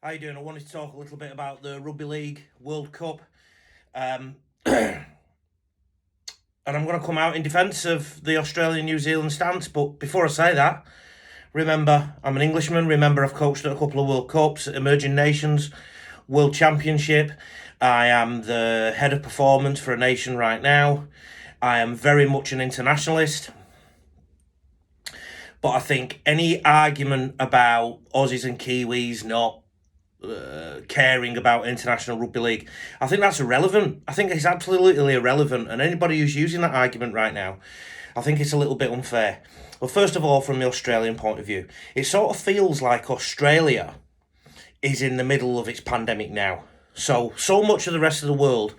How you doing? I wanted to talk a little bit about the Rugby League World Cup. And I'm going to come out in defence of the Australia-New Zealand stance. But before I say that, remember, I'm an Englishman. Remember, I've coached at a couple of World Cups, Emerging Nations, World Championship. I am the head of performance for a nation right now. I am very much an internationalist. But I think any argument about Aussies and Kiwis not caring about international rugby league, I think that's irrelevant. I think it's absolutely irrelevant, and anybody who's using that argument right now, I think it's a little bit unfair. Well, first of all, from the Australian point of view, it sort of feels like Australia is in the middle of its pandemic now. So much of the rest of the world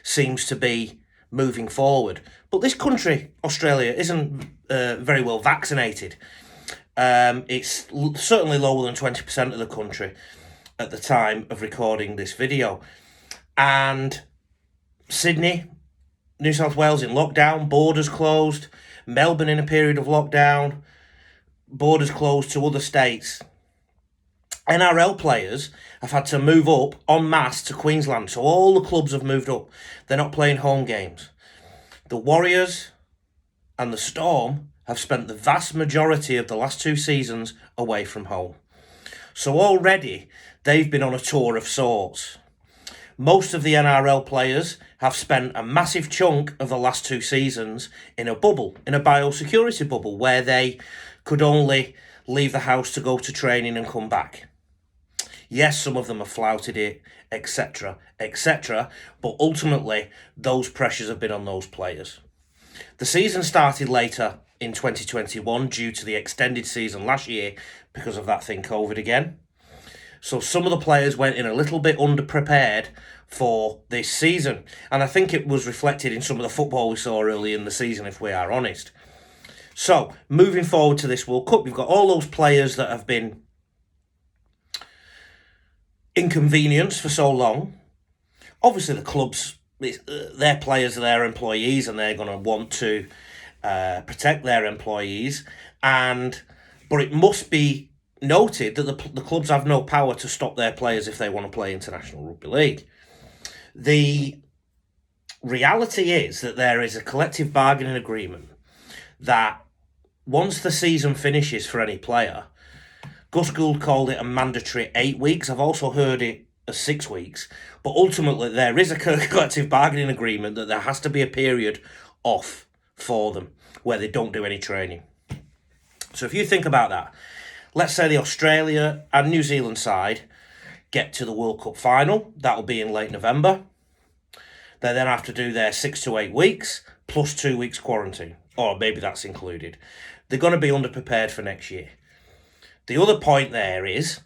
seems to be moving forward. But this country, Australia, isn't very well vaccinated. It's certainly lower than 20% of the country at the time of recording this video. And Sydney, New South Wales in lockdown, borders closed. Melbourne in a period of lockdown, borders closed to other states. NRL players have had to move up en masse to Queensland, so all the clubs have moved up. They're not playing home games. The Warriors and the Storm have spent the vast majority of the last 2 seasons away from home. So already they've been on a tour of sorts. Most of the NRL players have spent a massive chunk of the last 2 seasons in a bubble, in a biosecurity bubble, where they could only leave the house to go to training and come back. Yes, some of them have flouted it, etc., etc., but ultimately those pressures have been on those players. The season started later in 2021 due to the extended season last year because of that thing COVID again. So some of the players went in a little bit underprepared for this season. And I think it was reflected in some of the football we saw early in the season, if we are honest. So moving forward to this World Cup, we've got all those players that have been inconvenienced for so long. Obviously the clubs, their players are their employees and they're going to want to protect their employees. But it must be noted that the clubs have no power to stop their players if they want to play international rugby league. The reality is that there is a collective bargaining agreement that once the season finishes for any player, Gus Gould called it a mandatory 8 weeks. I've also heard it as 6 weeks. But ultimately, there is a collective bargaining agreement that there has to be a period off for them where they don't do any training. So if you think about that, let's say the Australia and New Zealand side get to the World Cup final. That'll be in late November. They then have to do their 6 to 8 weeks plus 2 weeks quarantine. Or maybe that's included. They're going to be underprepared for next year. The other point there is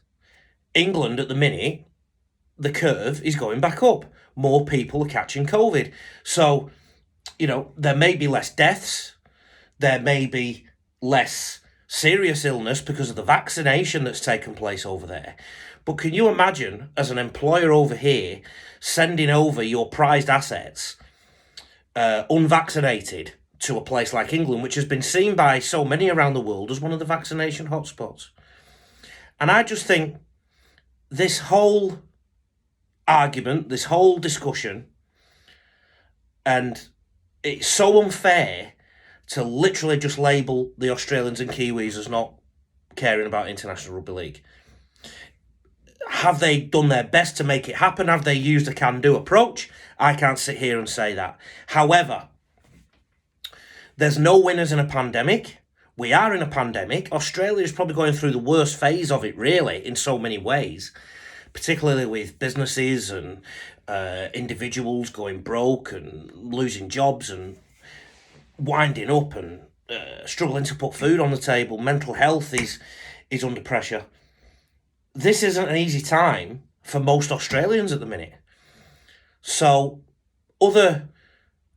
England at the minute, the curve is going back up. More people are catching COVID. So, there may be less deaths. There may be less serious illness because of the vaccination that's taken place over there. But can you imagine, as an employer over here, sending over your prized assets unvaccinated to a place like England, which has been seen by so many around the world as one of the vaccination hotspots? And I just think this whole argument, this whole discussion, and it's so unfair to literally just label the Australians and Kiwis as not caring about international rugby league. Have they done their best to make it happen? Have they used a can-do approach? I can't sit here and say that. However, there's no winners in a pandemic. We are in a pandemic. Australia is probably going through the worst phase of it, really, in so many ways, particularly with businesses and individuals going broke and losing jobs and winding up and struggling to put food on the table. Mental health is under pressure. This isn't an easy time for most Australians at the minute. So other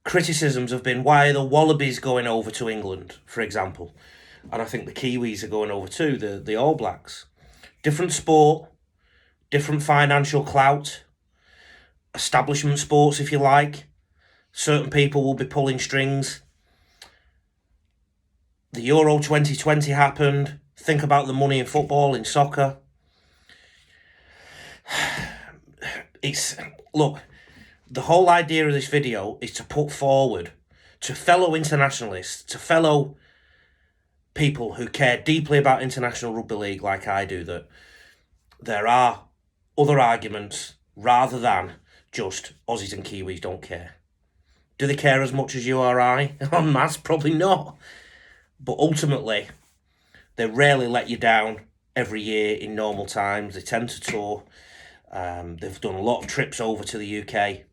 criticisms have been, why are the Wallabies going over to England, for example? And I think the Kiwis are going over too, the All Blacks. Different sport, different financial clout, establishment sports, if you like. Certain people will be pulling strings. The Euro 2020 happened. Think about the money in football, in soccer. Look, the whole idea of this video is to put forward to fellow internationalists, to fellow people who care deeply about international rugby league like I do, that there are other arguments rather than just Aussies and Kiwis don't care. Do they care as much as you or I? En masse, probably not. But ultimately, they rarely let you down every year in normal times. They tend to tour. They've done a lot of trips over to the UK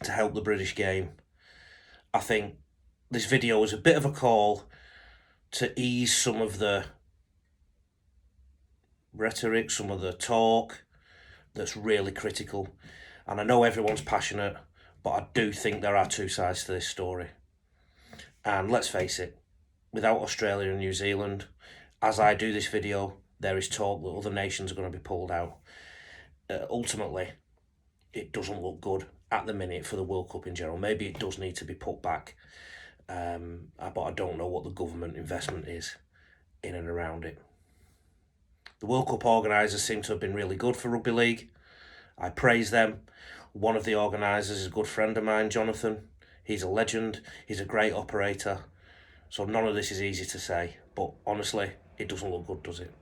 to help the British game. I think this video is a bit of a call to ease some of the rhetoric, some of the talk that's really critical. And I know everyone's passionate, but I do think there are two sides to this story. And let's face it, without Australia and New Zealand, as I do this video, there is talk that other nations are going to be pulled out. Ultimately, it doesn't look good at the minute for the World Cup in general. Maybe it does need to be put back, but I don't know what the government investment is in and around it. The World Cup organisers seem to have been really good for rugby league. I praise them. One of the organisers is a good friend of mine, Jonathan. He's a legend. He's a great operator. So none of this is easy to say, but honestly, it doesn't look good, does it?